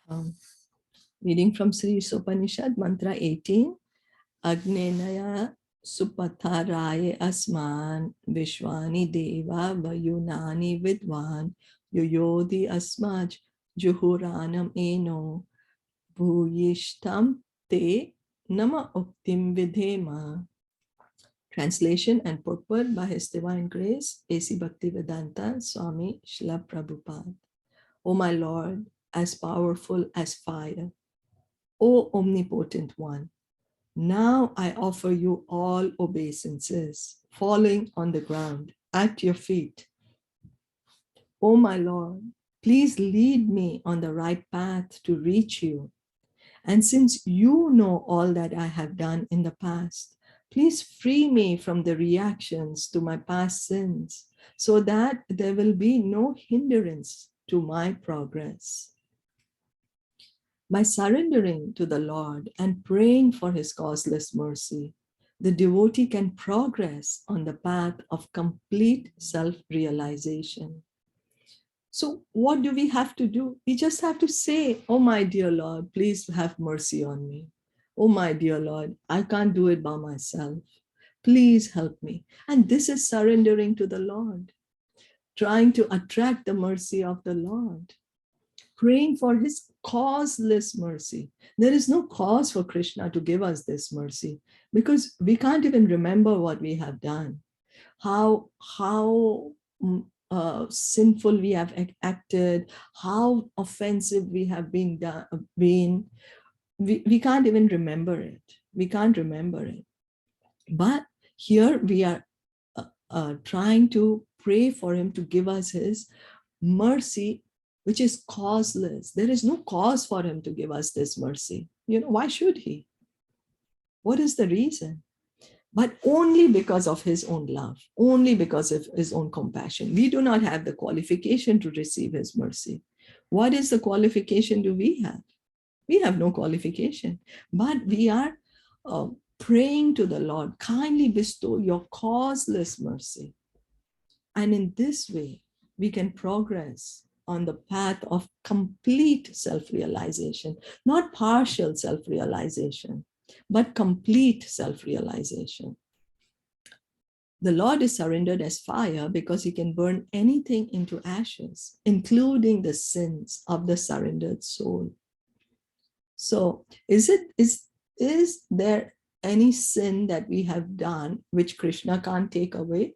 Um, Reading from Sri Isopanishad Mantra 18. Agnenaya supatharaya asman vishwani deva vayunani vidvan yuyodi asmaj juhuranam eno bhuyishtam te nama uktim vidhema. Translation and purport by His Divine Grace, A.C. Bhaktivedanta Swami Srila Prabhupada. O my Lord, as powerful as fire, O omnipotent one, now I offer you all obeisances, falling on the ground at your feet. O my Lord, please lead me on the right path to reach you. And since you know all that I have done in the past, please free me from the reactions to my past sins so that there will be no hindrance to my progress. By surrendering to the Lord and praying for His causeless mercy, the devotee can progress on the path of complete self-realization. So what do we have to do? We just have to say, oh my dear Lord, please have mercy on me. Oh my dear Lord, I can't do it by myself. Please help me. And this is surrendering to the Lord, trying to attract the mercy of the Lord, praying for His causeless mercy. There is no cause for Krishna to give us this mercy because we can't even remember what we have done, how sinful we have acted, how offensive we have been. We can't even remember it. We can't remember it. But here we are trying to pray for Him to give us His mercy, which is causeless. There is no cause for Him to give us this mercy. Why should He? What is the reason? But only because of His own love, only because of His own compassion. We do not have the qualification to receive His mercy. What is the qualification do we have? We have no qualification, but we are praying to the Lord, kindly bestow your causeless mercy. And in this way, we can progress on the path of complete self-realization, not partial self-realization, but complete self-realization. The Lord is surrendered as fire because He can burn anything into ashes, including the sins of the surrendered soul. So is there any sin that we have done which Krishna can't take away?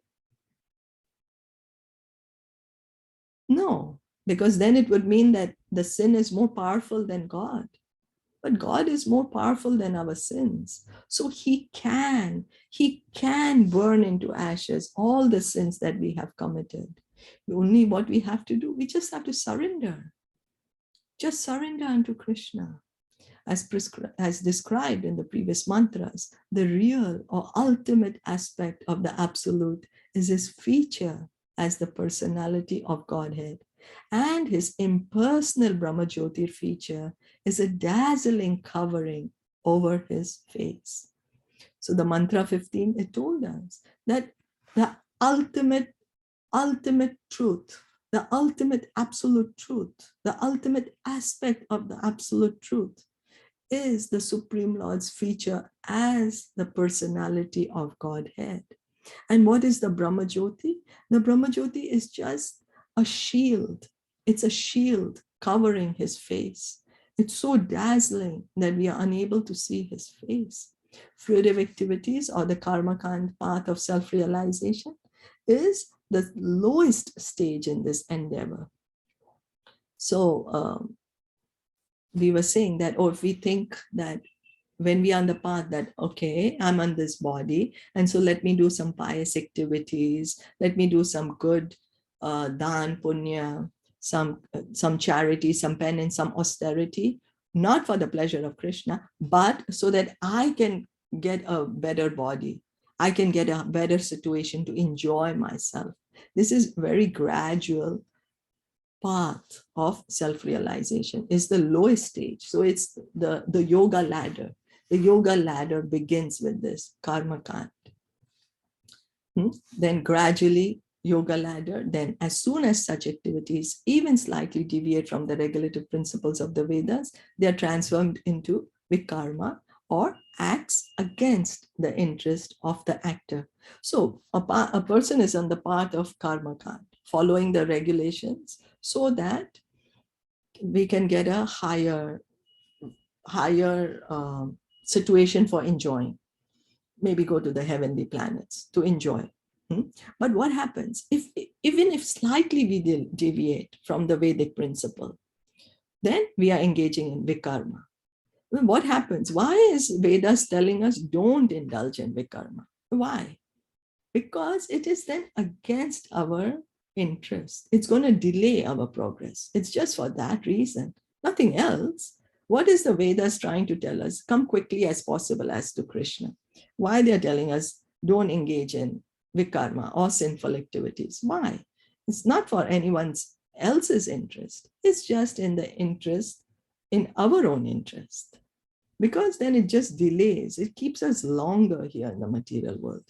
No, because then it would mean that the sin is more powerful than God. But God is more powerful than our sins. So He can burn into ashes all the sins that we have committed. Only what we have to do, we just have to surrender. Just surrender unto Krishna. As described in the previous mantras, the real or ultimate aspect of the Absolute is His feature as the personality of Godhead. And His impersonal Brahmajyotir feature is a dazzling covering over His face. So the mantra 15, it told us that the ultimate truth, the ultimate absolute truth, the ultimate aspect of the absolute truth is the Supreme Lord's feature as the personality of Godhead. And what is the Brahmajyoti? The Brahmajyoti is just a shield. It's a shield covering His face. It's so dazzling that we are unable to see His face. Fruitive activities or the karma path of self-realization is the lowest stage in this endeavor. So we were saying that, or if we think that when we are on the path that, okay, I'm on this body, and so let me do some pious activities, let me do some good dan, punya, some charity, some penance, some austerity, not for the pleasure of Krishna, but so that I can get a better body. I can get a better situation to enjoy myself. This is very gradual path of self-realization, is the lowest stage. So it's the yoga ladder. The yoga ladder begins with this karma kant. Then gradually yoga ladder, then as soon as such activities even slightly deviate from the regulative principles of the Vedas, they are transformed into vikarma, or acts against the interest of the actor. So a person is on the path of karma kand, following the regulations so that we can get a higher situation for enjoying. Maybe go to the heavenly planets to enjoy. But what happens even if slightly we deviate from the Vedic principle, then we are engaging in vikarma. What happens? Why is Vedas telling us don't indulge in vikarma? Why? Because it is then against our interest. It's going to delay our progress. It's just for that reason, nothing else. What is the Vedas trying to tell us? Come quickly as possible as to Krishna. Why they're telling us don't engage in vikarma or sinful activities? Why? It's not for anyone else's interest. It's just in the interest, in our own interest. Because then it just delays. It keeps us longer here in the material world.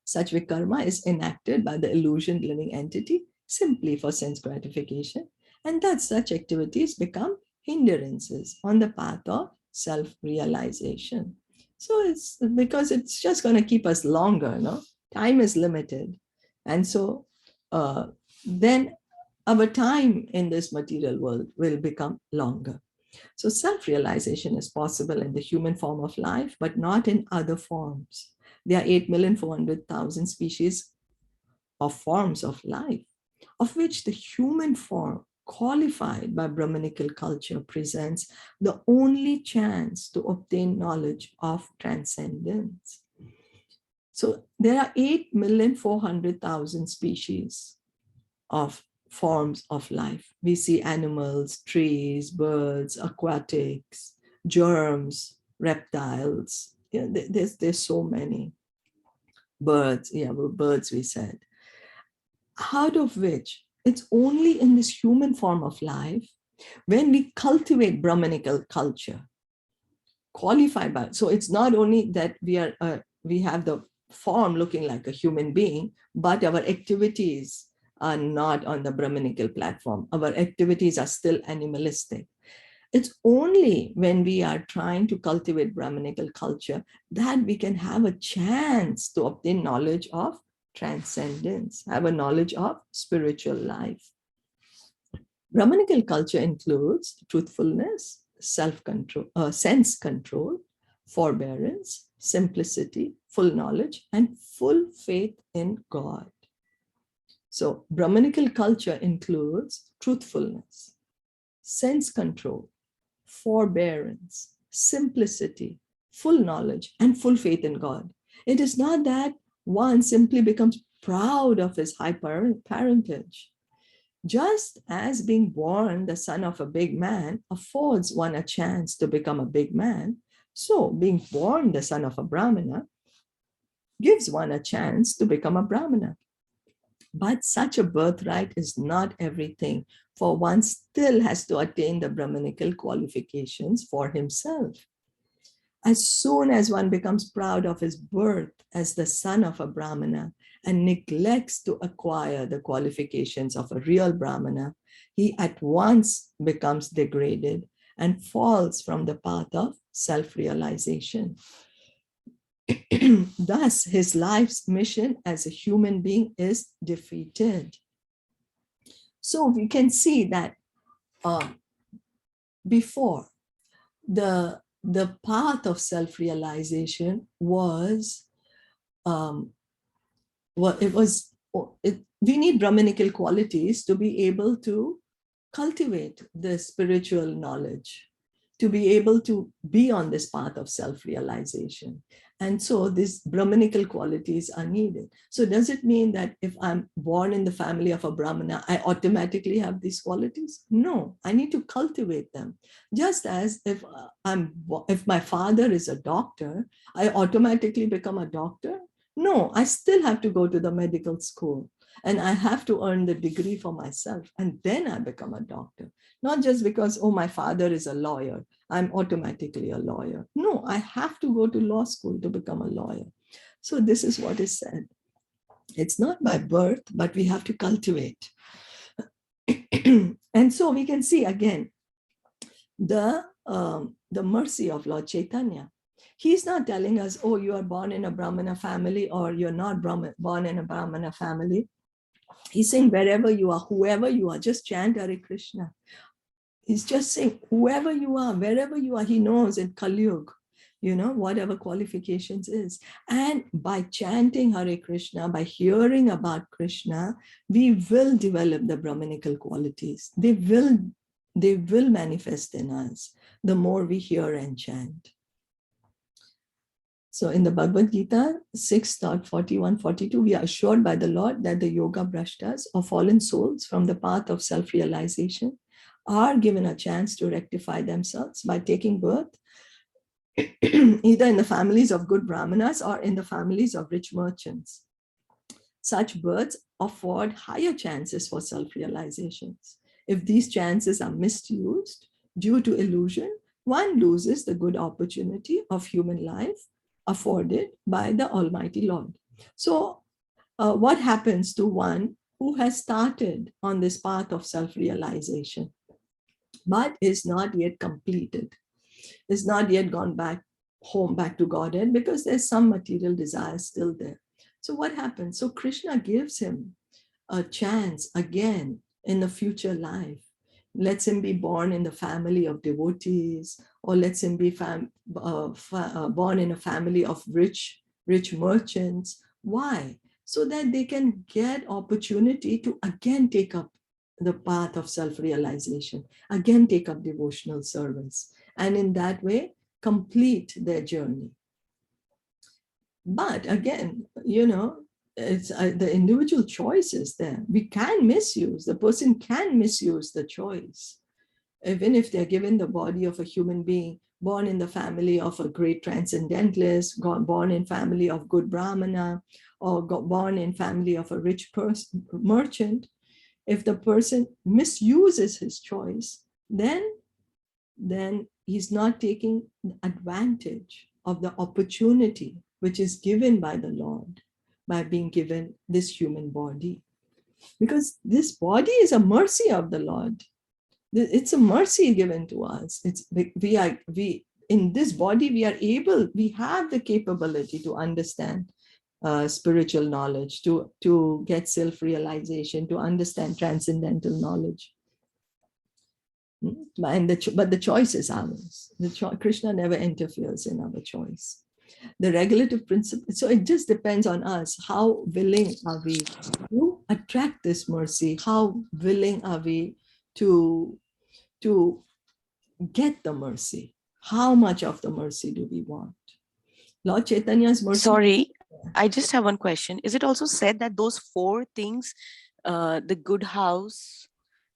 Such vikarma is enacted by the illusion living entity simply for sense gratification, and thus such activities become hindrances on the path of self-realization. So it's because it's just going to keep us longer, no? Time is limited. And so then our time in this material world will become longer. So self-realization is possible in the human form of life, but not in other forms. There are 8,400,000 species of forms of life, of which the human form, qualified by Brahmanical culture, presents the only chance to obtain knowledge of transcendence. So there are 8,400,000 species of forms of life. We see animals, trees, birds, aquatics, germs, reptiles. There's so many. Birds, birds we said. Out of which it's only in this human form of life when we cultivate Brahmanical culture, qualified by. So it's not only that we have the form looking like a human being, but our activities are not on the Brahmanical platform. Our activities are still animalistic. It's only when we are trying to cultivate Brahmanical culture that we can have a chance to obtain knowledge of transcendence, have a knowledge of spiritual life. Brahmanical culture includes truthfulness, self-control, sense control, forbearance, simplicity, full knowledge, and full faith in God. So Brahmanical culture includes truthfulness, sense control, forbearance, simplicity, full knowledge, and full faith in God. It is not that one simply becomes proud of his high parentage. Just as being born the son of a big man affords one a chance to become a big man, so being born the son of a Brahmana gives one a chance to become a Brahmana. But such a birthright is not everything, for one still has to attain the Brahmanical qualifications for himself. As soon as one becomes proud of his birth as the son of a Brahmana and neglects to acquire the qualifications of a real Brahmana, he at once becomes degraded and falls from the path of self-realization. Thus, his life's mission as a human being is defeated. So we can see that before, the path of self-realization was, we need Brahmanical qualities to be able to cultivate the spiritual knowledge, to be able to be on this path of self-realization. And so these Brahmanical qualities are needed. So does it mean that if I'm born in the family of a Brahmana, I automatically have these qualities? No, I need to cultivate them. Just as if my father is a doctor, I automatically become a doctor? No, I still have to go to the medical school and I have to earn the degree for myself, and then I become a doctor. Not just because, oh, my father is a lawyer, I'm automatically a lawyer. No, I have to go to law school to become a lawyer. So this is what is said. It's not by birth, but we have to cultivate. And so we can see again the mercy of Lord Chaitanya. He's not telling us, oh, you are born in a Brahmana family or you're not born in a Brahmana family. He's saying wherever you are, whoever you are, just chant Hare Krishna. He's just saying whoever you are, wherever you are, he knows in Kali Yuga, whatever qualifications is. And by chanting Hare Krishna, by hearing about Krishna, we will develop the Brahmanical qualities. They will manifest in us the more we hear and chant. So in the Bhagavad Gita 6.41-42, we are assured by the Lord that the yoga brashtas or fallen souls from the path of self-realization are given a chance to rectify themselves by taking birth either in the families of good brahmanas or in the families of rich merchants. Such births afford higher chances for self-realizations. If these chances are misused due to illusion, one loses the good opportunity of human life afforded by the Almighty Lord. So what happens to one who has started on this path of self-realization, but is not yet completed, is not yet gone back to Godhead, because there's some material desire still there. So what happens? So Krishna gives him a chance again in the future life. Lets him be born in the family of devotees, or lets him be born in a family of rich merchants. Why? So that they can get opportunity to again take up the path of self-realization, again take up devotional service, and in that way complete their journey. But again, it's the individual choice is there. We can misuse, the person can misuse the choice. Even if they're given the body of a human being, born in the family of a great transcendentalist, born in family of good brahmana, or born in family of a rich merchant, if the person misuses his choice, then he's not taking advantage of the opportunity which is given by the Lord by being given this human body. Because this body is a mercy of the Lord. It's a mercy given to us. We in this body we have the capability to understand spiritual knowledge, to get self-realization, to understand transcendental knowledge. But the choice is ours. Krishna never interferes in our choice. The regulative principle, so it just depends on us. How willing are we to attract this mercy? How willing are we to get the mercy? How much of the mercy do we want? Lord Chaitanya's mercy. Sorry, I just have one question. Is it also said that those four things, the good house,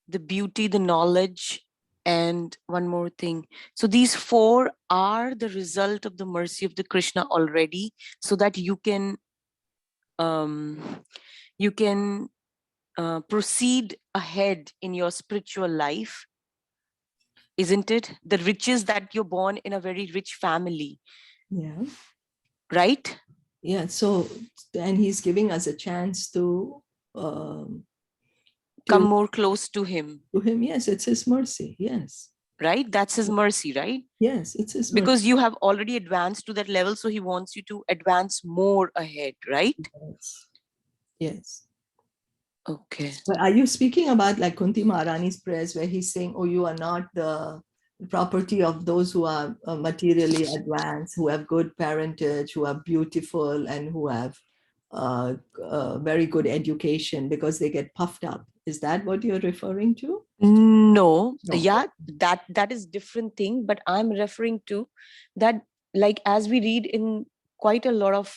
the beauty, the knowledge, and one more thing, so these four are the result of the mercy of the Krishna already, so that you can proceed ahead in your spiritual life, isn't it? The riches that you're born in a very rich family. Yeah. Right? Yeah. So, and he's giving us a chance to come more close to him. To him, yes, it's his mercy. Yes. Right? That's his mercy, right? Yes, it's his mercy. Because you have already advanced to that level, so he wants you to advance more ahead, right? Yes. Yes. Okay. But are you speaking about like Kunti Maharani's prayers where he's saying, oh, you are not the property of those who are materially advanced, who have good parentage, who are beautiful, and who have very good education, because they get puffed up? Is that what you're referring to? No. Yeah, that is different thing, but I'm referring to that, like, as we read in quite a lot of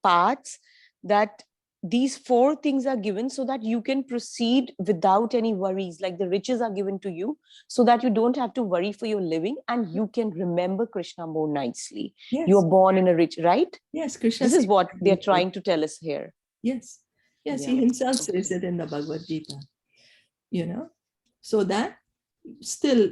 parts, that these four things are given so that you can proceed without any worries. Like the riches are given to you so that you don't have to worry for your living, and you can remember Krishna more nicely. Yes. You're born in a rich, right? Yes, Krishna. This is what they're trying to tell us here. Yes. Yes, yeah. He himself says it in the Bhagavad Gita, so that still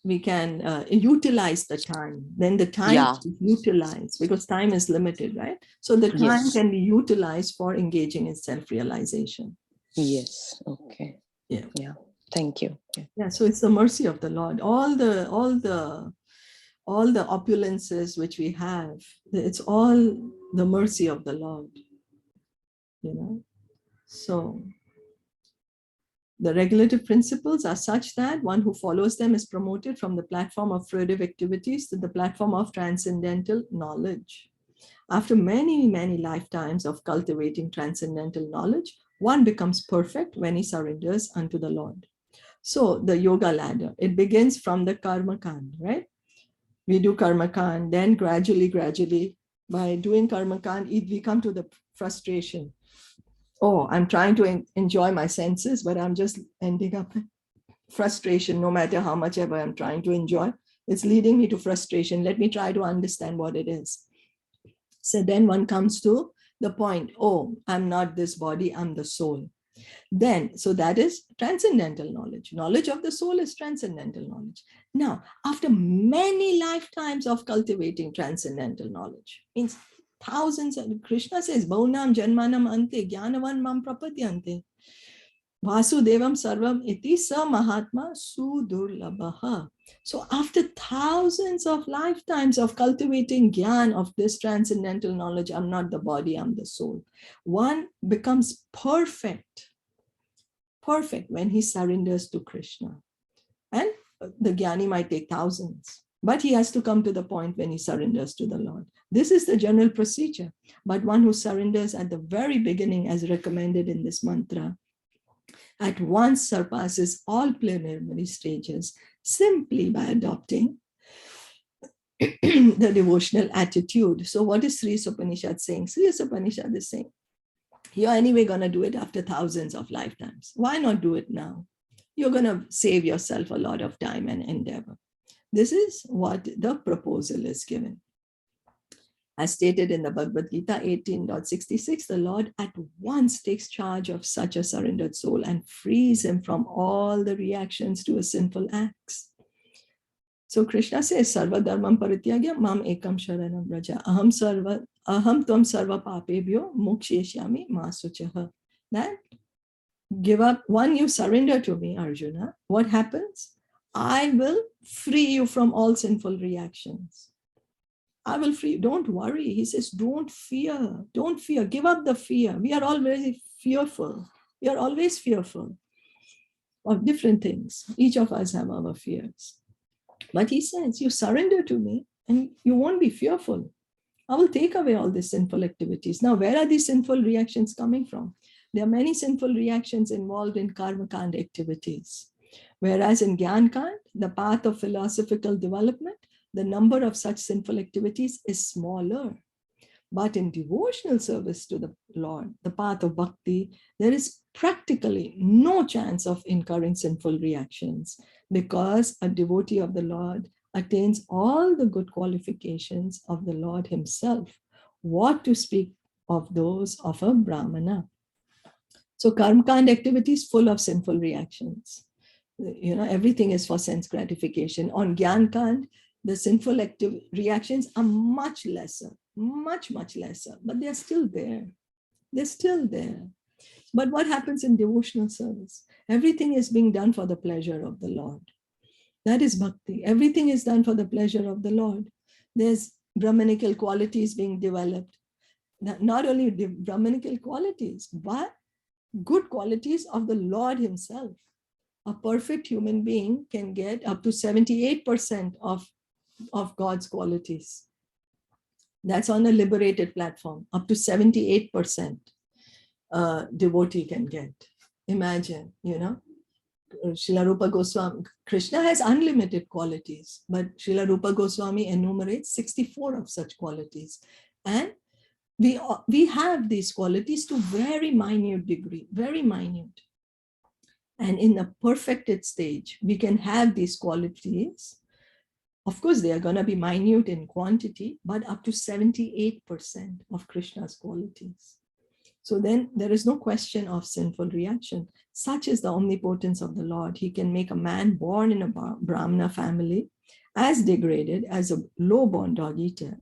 we can utilize the time. Then the time Yeah. is utilized because time is limited, right? So the time Yes. can be utilized for engaging in self-realization. Yes. Okay. Yeah. Yeah. Thank you. Yeah. Yeah. So it's the mercy of the Lord. All the opulences which we have, it's all the mercy of the Lord. You know. So the regulative principles are such that one who follows them is promoted from the platform of fruitive activities to the platform of transcendental knowledge. After many, many lifetimes of cultivating transcendental knowledge, one becomes perfect when he surrenders unto the Lord. So the yoga ladder, it begins from the karma kand, right? We do karma kand, then gradually, by doing karma kand, we come to the frustration. Oh, I'm trying to enjoy my senses, but I'm just ending up in frustration. No matter how much ever I'm trying to enjoy, it's leading me to frustration. Let me try to understand what it is. So then one comes to the point, oh, I'm not this body, I'm the soul. Then, so that is transcendental knowledge. Knowledge of the soul is transcendental knowledge. Now, after many lifetimes of cultivating transcendental knowledge, means thousands, Krishna says, Bhaunam Janmanam Ante Jnanavan Mam Prapadyante. Vasudevam Sarvam Iti Sa Mahatma Sudurlabhaha. So after thousands of lifetimes of cultivating Gyan of this transcendental knowledge, I'm not the body, I'm the soul, one becomes perfect when he surrenders to Krishna. And the Jnani might take thousands, but he has to come to the point when he surrenders to the Lord. This is the general procedure. But one who surrenders at the very beginning, as recommended in this mantra, at once surpasses all preliminary stages simply by adopting the devotional attitude. So what is Sri Isopanishad saying? Sri Isopanishad is saying, you're anyway going to do it after thousands of lifetimes. Why not do it now? You're going to save yourself a lot of time and endeavor. This is what the proposal is given. As stated in the Bhagavad Gita 18.66, the Lord at once takes charge of such a surrendered soul and frees him from all the reactions to his sinful acts. So Krishna says, Sarva Dharmam Parityagya Mam Ekam Sharanam Vraja Aham Tvam Sarva Papebhyo Moksheshyami Masuchaha. That give up, one, you surrender to me, Arjuna. What happens? I will free you from all sinful reactions. I will free you. Don't worry. He says, don't fear. Don't fear. Give up the fear. We are all very fearful. We are always fearful of different things. Each of us have our fears. But he says, you surrender to me and you won't be fearful. I will take away all these sinful activities. Now, where are these sinful reactions coming from? There are many sinful reactions involved in karma kand activities. Whereas in Gyan Kand, the path of philosophical development, the number of such sinful activities is smaller. But in devotional service to the Lord, the path of bhakti, there is practically no chance of incurring sinful reactions because a devotee of the Lord attains all the good qualifications of the Lord himself. What to speak of those of a Brahmana? So karma kand activities full of sinful reactions. Everything is for sense gratification. On Gyan Kand, the sinful reactions are much lesser, much lesser, but they're still there. They're still there. But what happens in devotional service? Everything is being done for the pleasure of the Lord. That is bhakti. Everything is done for the pleasure of the Lord. There's Brahmanical qualities being developed. Not only Brahmanical qualities, but good qualities of the Lord himself. A perfect human being can get up to 78% of God's qualities. That's on a liberated platform. Up to 78% devotee can get. Imagine, Srila Rupa Goswami, Krishna has unlimited qualities, but Srila Rupa Goswami enumerates 64 of such qualities. And we have these qualities to very minute degree, very minute. And in a perfected stage, we can have these qualities. Of course, they are going to be minute in quantity, but up to 78% of Krishna's qualities. So then there is no question of sinful reaction. Such is the omnipotence of the Lord. He can make a man born in a Brahmana family as degraded as a low-born dog-eater.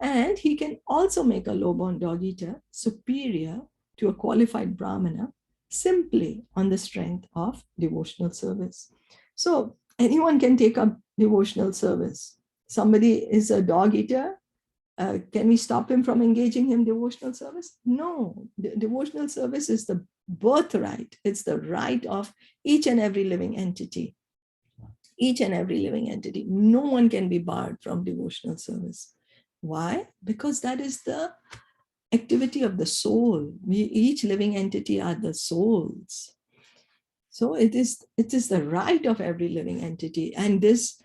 And he can also make a low-born dog-eater superior to a qualified Brahmana simply on the strength of devotional service. So anyone can take up devotional service. Somebody is a dog-eater, can we stop him from engaging in devotional service? No, devotional service is the birthright. It's the right of each and every living entity. Each and every living entity. No one can be barred from devotional service. Why? Because that is the activity of the soul. Each living entity are the souls. So it is the right of every living entity. And this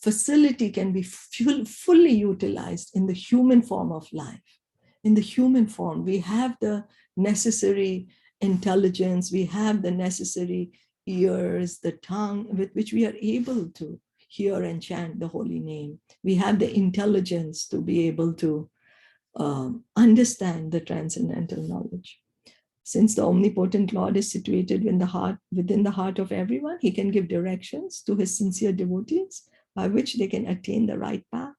facility can be fully utilized in the human form of life. In the human form, we have the necessary intelligence, we have the necessary ears, the tongue with which we are able to hear and chant the holy name. We have the intelligence to be able to understand the transcendental knowledge. Since the omnipotent Lord is situated within the heart of everyone, he can give directions to his sincere devotees by which they can attain the right path.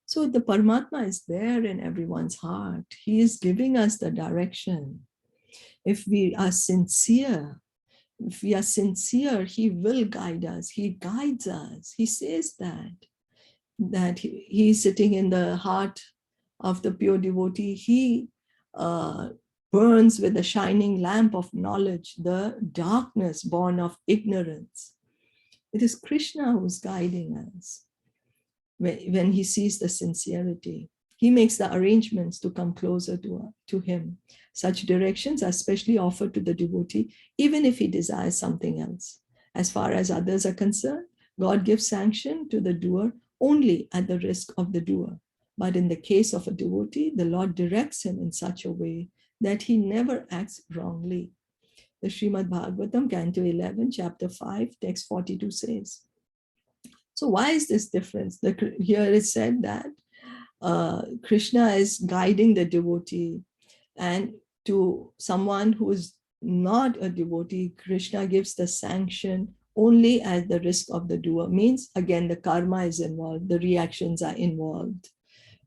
So the Paramatma is there in everyone's heart. He is giving us the direction. If we are sincere, he will guide us. He guides us. He says that he is sitting in the heart of the pure devotee. He burns with the shining lamp of knowledge, the darkness born of ignorance. It is Krishna who is guiding us. When he sees the sincerity, he makes the arrangements to come closer to him. Such directions are especially offered to the devotee, even if he desires something else. As far as others are concerned, God gives sanction to the doer only at the risk of the doer. But in the case of a devotee, the Lord directs him in such a way that he never acts wrongly. The Srimad Bhagavatam Canto 11, Chapter 5, Text 42 says. So why is this difference? Here it said that Krishna is guiding the devotee, and to someone who is not a devotee, Krishna gives the sanction only at the risk of the doer. Means, again, the karma is involved, the reactions are involved.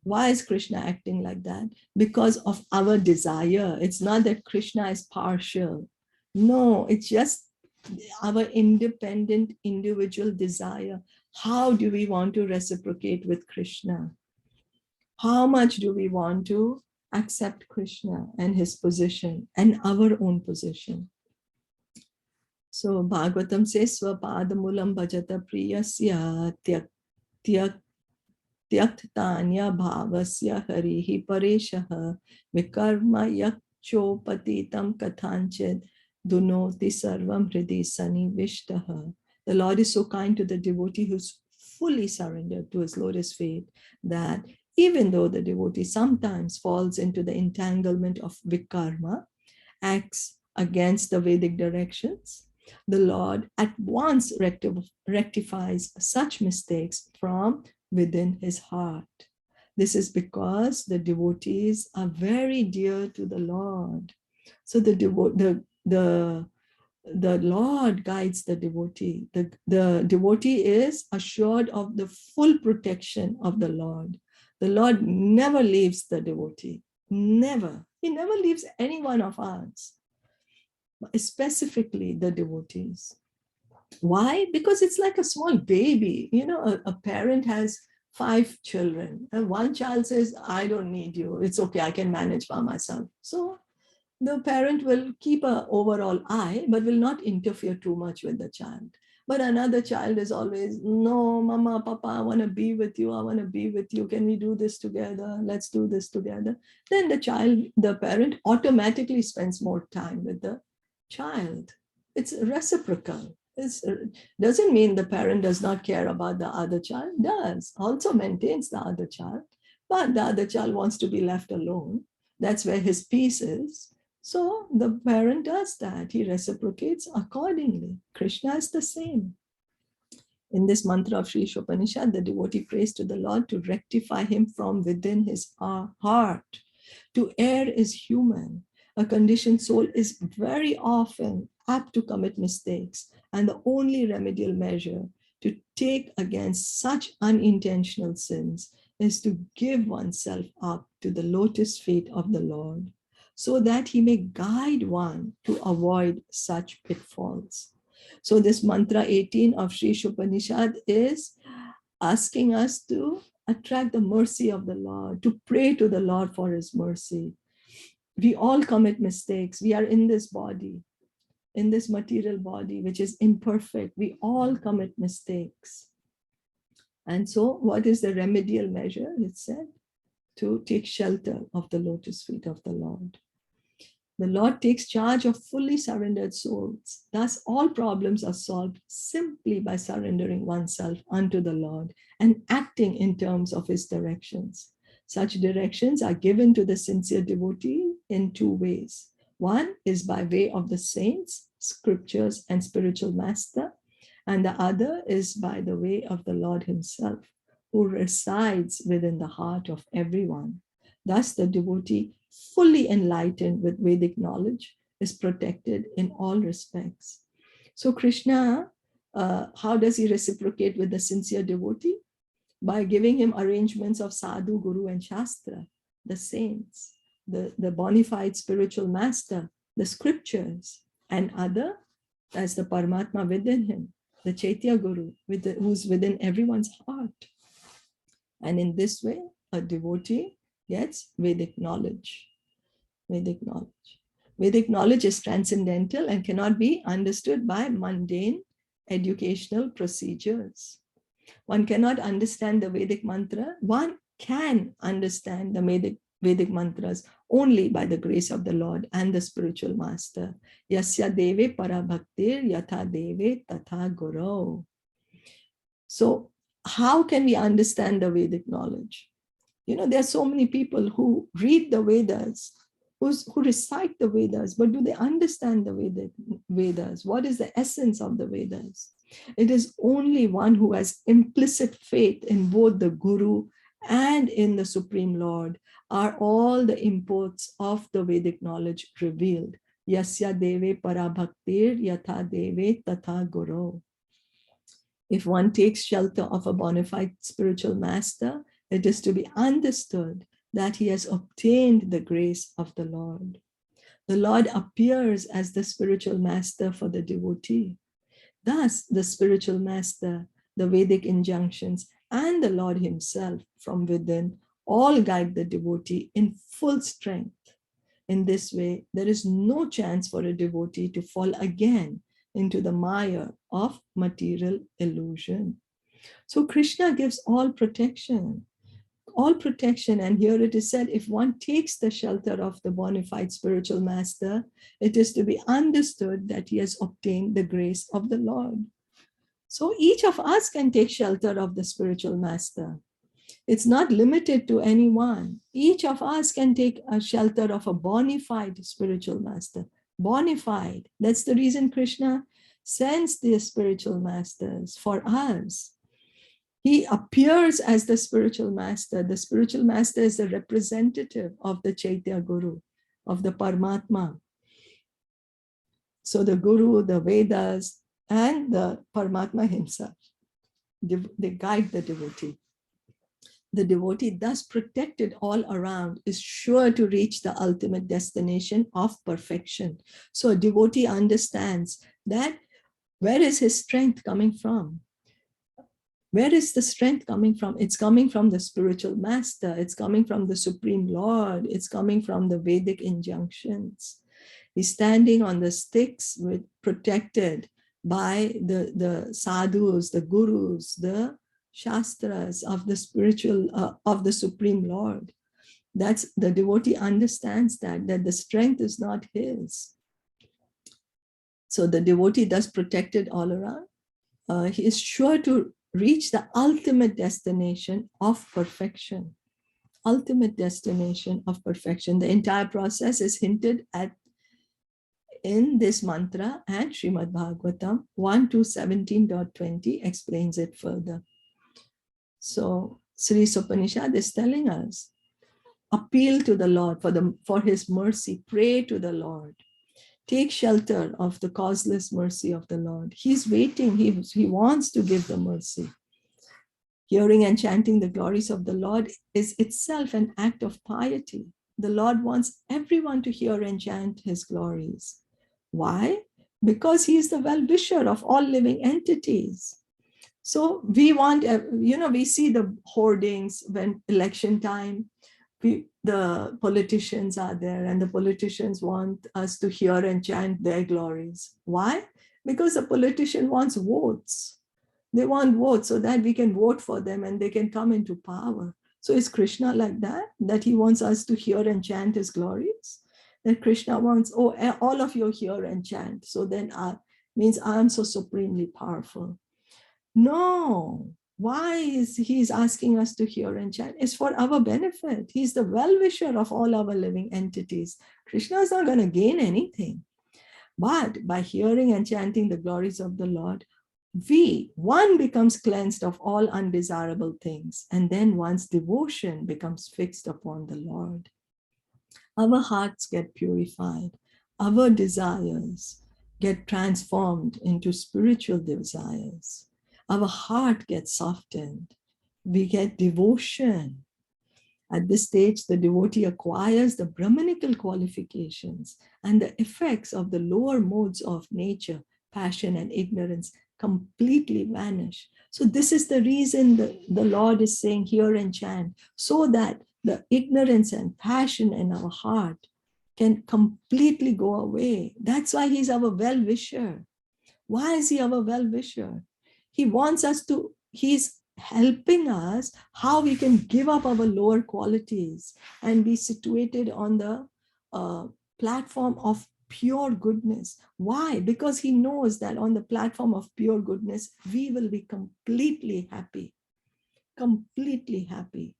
Why is Krishna acting like that? Because of our desire. It's not that Krishna is partial. No, it's just our independent individual desire. How do we want to reciprocate with Krishna? How much do we want to accept Krishna and his position and our own position? So Bhagavatam says, Svapadamulam bhajata priyasya tyaktanya bhavasya harihi pareshaha vikarma yakchopatitam kathanchid dunoti sarvam hridi sanivishtaha. The Lord is so kind to the devotee who's fully surrendered to his lotus feet that even though the devotee sometimes falls into the entanglement of vikarma, acts against the Vedic directions, the Lord at once rectifies such mistakes from within his heart. This is because the devotees are very dear to the Lord. So the Lord guides the devotee. The devotee is assured of the full protection of the Lord. The Lord never leaves the devotee. Never. He never leaves any one of us, specifically the devotees. Why? Because it's like a small baby. You know, a parent has 5 children, and one child says, I don't need you. It's okay, I can manage by myself. So the parent will keep an overall eye, but will not interfere too much with the child. But another child is always, no, mama, papa, I want to be with you. I want to be with you. Can we do this together? Let's do this together. Then the parent automatically spends more time with the child. It's reciprocal. It doesn't mean the parent does not care about the other child. Does, also maintains the other child, but the other child wants to be left alone. That's where his peace is. So the parent does that. He reciprocates accordingly. Krishna is the same. In this mantra of Sri Isopanishad, the devotee prays to the Lord to rectify him from within his heart. To err is human. A conditioned soul is very often apt to commit mistakes, and the only remedial measure to take against such unintentional sins is to give oneself up to the lotus feet of the Lord, so that he may guide one to avoid such pitfalls. So this mantra 18 of Sri Isopanishad is asking us to attract the mercy of the Lord, to pray to the Lord for his mercy. We all commit mistakes. We are in this body, in this material body, which is imperfect. We all commit mistakes. And so what is the remedial measure? It said to take shelter of the lotus feet of the Lord. The Lord takes charge of fully surrendered souls. Thus, all problems are solved simply by surrendering oneself unto the Lord and acting in terms of his directions. Such directions are given to the sincere devotee in two ways. One is by way of the saints, scriptures, and spiritual master, and the other is by the way of the Lord himself, who resides within the heart of everyone. Thus, the devotee, fully enlightened with Vedic knowledge, is protected in all respects. So Krishna, how does he reciprocate with the sincere devotee? By giving him arrangements of sadhu, guru, and shastra, the saints, the bona fide spiritual master, the scriptures, and other as the Paramatma within him, the Chaitya Guru, who's within everyone's heart. And in this way, a devotee gets Vedic knowledge. Vedic knowledge. Vedic knowledge is transcendental and cannot be understood by mundane educational procedures. One cannot understand the Vedic mantra. One can understand the Vedic mantras only by the grace of the Lord and the spiritual master. Yasya deve parabhaktir yatha deve tatha guru. So how can we understand the Vedic knowledge? You know, there are so many people who read the Vedas, who recite the Vedas, but do they understand the Vedas? What is the essence of the Vedas? It is only one who has implicit faith in both the Guru and in the Supreme Lord are all the imports of the Vedic knowledge revealed. Yasya deve parabhaktir yatha deve tatha guru. If one takes shelter of a bona fide spiritual master, it is to be understood that he has obtained the grace of the Lord. The Lord appears as the spiritual master for the devotee. Thus, the spiritual master, the Vedic injunctions, and the Lord himself from within all guide the devotee in full strength. In this way, there is no chance for a devotee to fall again into the mire of material illusion. So Krishna gives all protection. And here it is said, if one takes the shelter of the bona fide spiritual master, it is to be understood that he has obtained the grace of the Lord. So each of us can take shelter of the spiritual master. It's not limited to anyone. Each of us can take a shelter of a bona fide spiritual master. Bona fide. That's the reason Krishna sends the spiritual masters for us. He appears as the spiritual master. The spiritual master is the representative of the Chaitya Guru, of the Paramatma. So the Guru, the Vedas, and the Paramatma himself, they guide the devotee. The devotee, thus protected all around, is sure to reach the ultimate destination of perfection. So a devotee understands that where is his strength coming from? Where is the strength coming from? It's coming from the spiritual master. It's coming from the Supreme Lord. It's coming from the Vedic injunctions. He's standing on the sticks protected by the sadhus, the gurus, the shastras of the spiritual, of the Supreme Lord. That's the devotee understands that the strength is not his. So the devotee thus protected all around. He is sure to reach the ultimate destination of perfection. Ultimate destination of perfection. The entire process is hinted at in this mantra, and Srimad Bhagavatam 1-17.20 explains it further. So Sri Isopanishad is telling us, Appeal to the Lord for his mercy. Pray to the Lord. Take shelter of the causeless mercy of the Lord. He's waiting. He wants to give the mercy. Hearing and chanting the glories of the Lord is itself an act of piety. The Lord wants everyone to hear and chant his glories. Why? Because he is the well-wisher of all living entities. So we want, we see the hoardings when election time, the politicians are there and the politicians want us to hear and chant their glories. Why? Because the politician wants votes. They want votes so that we can vote for them and they can come into power. So is Krishna like that? That he wants us to hear and chant his glories? That Krishna wants, all of you hear and chant. So then means I am so supremely powerful. No. Why is he asking us to hear and chant? It's for our benefit. He's the well-wisher of all our living entities. Krishna is not going to gain anything. But by hearing and chanting the glories of the Lord, one becomes cleansed of all undesirable things, and then one's devotion becomes fixed upon the Lord. Our hearts get purified. Our desires get transformed into spiritual desires. Our heart gets softened. We get devotion. At this stage, the devotee acquires the Brahmanical qualifications, and the effects of the lower modes of nature, passion and ignorance, completely vanish. So this is the reason the Lord is saying, hear and chant, so that the ignorance and passion in our heart can completely go away. That's why he's our well-wisher. Why is he our well-wisher? He wants us to, he's helping us how we can give up our lower qualities and be situated on the platform of pure goodness. Why? Because he knows that on the platform of pure goodness, we will be completely happy. Completely happy.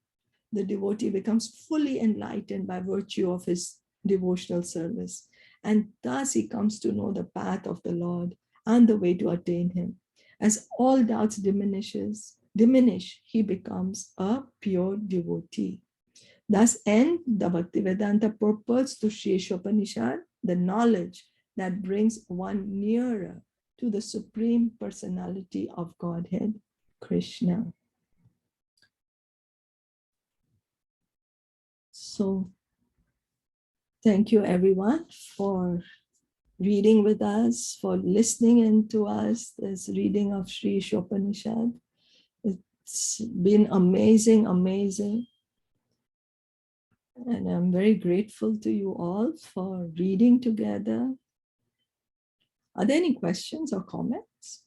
The devotee becomes fully enlightened by virtue of his devotional service. And thus he comes to know the path of the Lord and the way to attain him. As all doubts diminish, he becomes a pure devotee. Thus end the Bhaktivedanta purports to Sri Isopanishad, the knowledge that brings one nearer to the Supreme Personality of Godhead, Krishna. So, thank you everyone for reading with us, for listening into us, this reading of Sri Isopanishad. It's been amazing, amazing. And I'm very grateful to you all for reading together. Are there any questions or comments?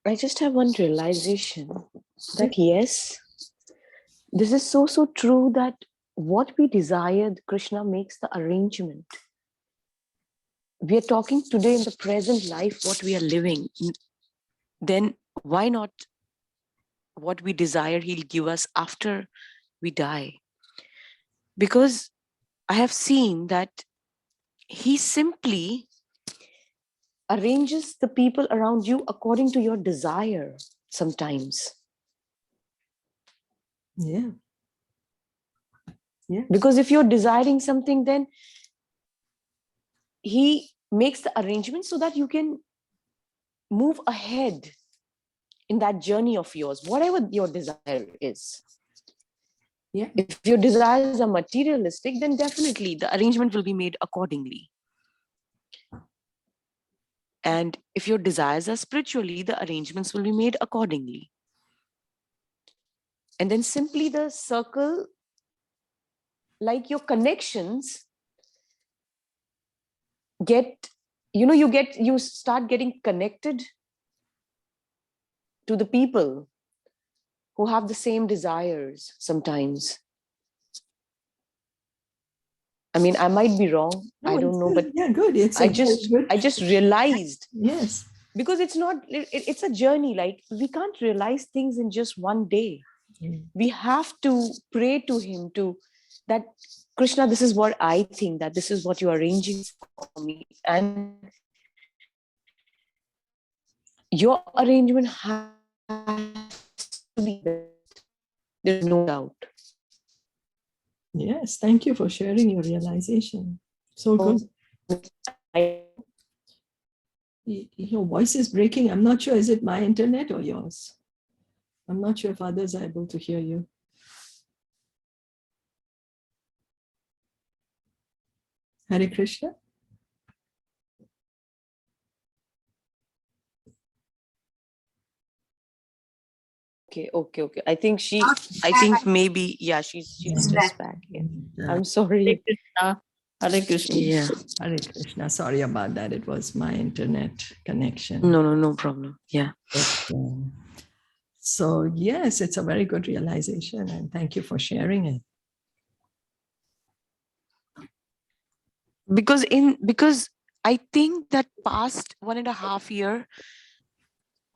I just have one realization that yes, this is so true that what we desired, Krishna makes the arrangement. We are talking today in the present life, what we are living. Then why not what we desire, he'll give us after we die? Because I have seen that he simply arranges the people around you according to your desire sometimes. Yeah. Yeah. Because if you're desiring something, then he makes the arrangement so that you can move ahead in that journey of yours, whatever your desire is. Yeah. If your desires are materialistic, then definitely the arrangement will be made accordingly. And if your desires are spiritually, the arrangements will be made accordingly. And then simply the circle, like your connections you start getting connected to the people who have the same desires sometimes. I mean, I might be wrong. No, I don't know, but yeah, good. I just realized. Yes. Because it's a journey. Like, we can't realize things in just one day. We have to pray to him that Krishna, this is what I think, that this is what you're arranging for me. And your arrangement has to be best. There's no doubt. Yes, thank you for sharing your realization. So good. Your voice is breaking. I'm not sure, is it my internet or yours? I'm not sure if others are able to hear you. Hare Krishna. Okay. I think maybe, yeah, she's just back. Yeah. I'm sorry. Hare Krishna. Yeah. Hare Krishna. Sorry about that. It was my internet connection. No problem. Yeah. So yes, it's a very good realization, and thank you for sharing it. Because I think that past 1.5 year,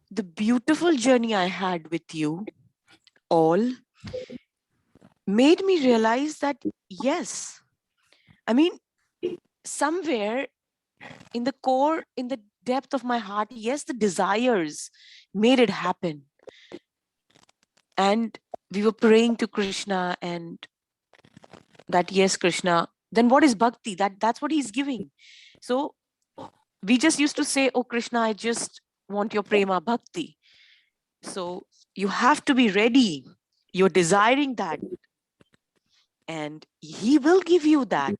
the beautiful journey I had with you all made me realize that, yes, I mean, somewhere in the core, in the depth of my heart, yes, the desires made it happen. And we were praying to Krishna, and that, yes, Krishna, then what is bhakti? That's what he's giving. So we just used to say, oh, Krishna, I just want your prema bhakti. So you have to be ready. You're desiring that, and he will give you that.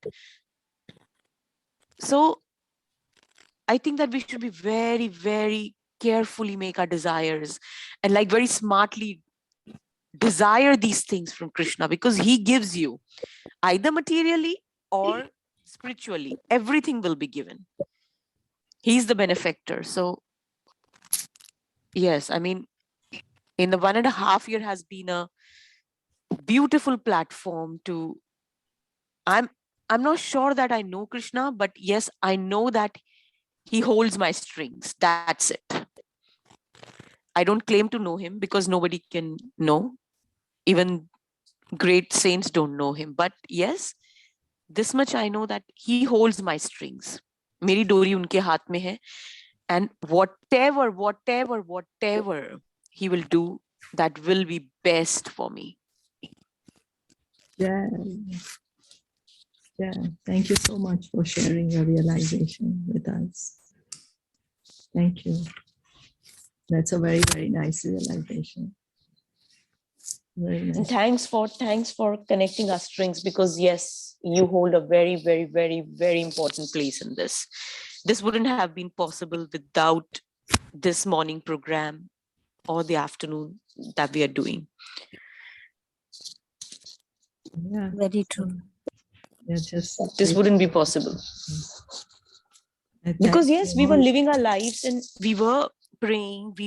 So I think that we should be very, very carefully make our desires and like very smartly desire these things from Krishna, because he gives you either materially or spiritually. Everything will be given. He's the benefactor. So yes, I mean, in the 1.5 year has been a beautiful platform to, I'm not sure that I know Krishna, but yes, I know that he holds my strings. That's it. I don't claim to know him because nobody can know. Even great saints don't know him. But yes, this much I know, that he holds my strings. Meri dori unke haath mein hai. And whatever he will do, that will be best for me. Yeah. Thank you so much for sharing your realization with us. Thank you. That's a very, very nice realization. Very nice. And thanks for connecting our strings, because yes, you hold a very, very, very, very important place in this. This wouldn't have been possible without this morning program or the afternoon that we are doing. Yeah. Very true. Yeah, just this wouldn't be possible. Because yes, we were living our lives and we were praying, we